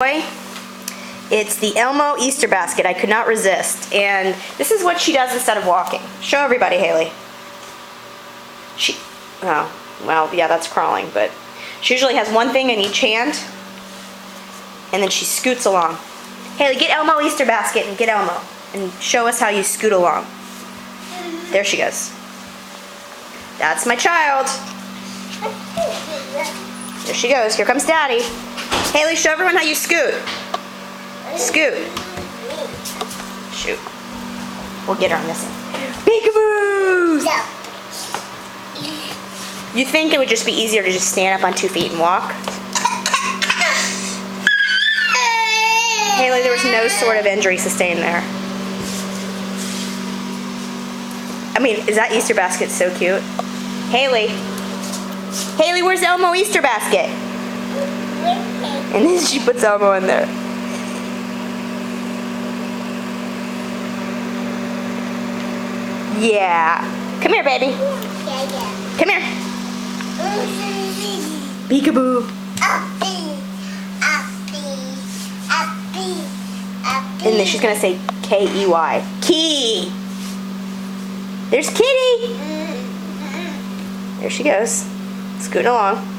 It's the Elmo Easter basket. I could not resist. And this is what she does instead of walking. Show everybody, Haley. Oh, well, yeah, that's crawling, but she usually has one thing in each hand, and then she scoots along. Haley, get Elmo Easter basket and get Elmo, and show us how you scoot along. There she goes. That's my child. There she goes. Here comes Daddy. Haley, show everyone how you scoot. Scoot. Shoot. We'll get her on this one. Peekaboo! You think it would just be easier to just stand up on 2 feet and walk? Haley, there was no sort of injury sustained there. I mean, is that Easter basket so cute? Haley. Haley, where's Elmo Easter basket? And then she puts Elmo in there. Yeah. Come here, baby. Come here. Peekaboo. And then she's going to say K-E-Y. Key. There's Kitty. There she goes. Scooting along.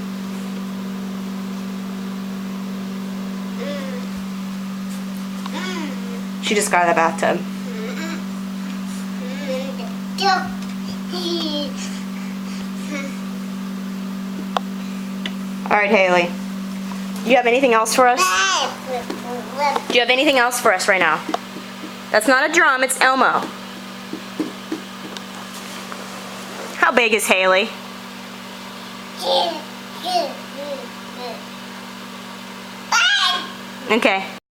She just got out of the bathtub. Alright, Haley. Do you have anything else for us? Do you have anything else for us right now? That's not a drum, it's Elmo. How big is Haley? Okay.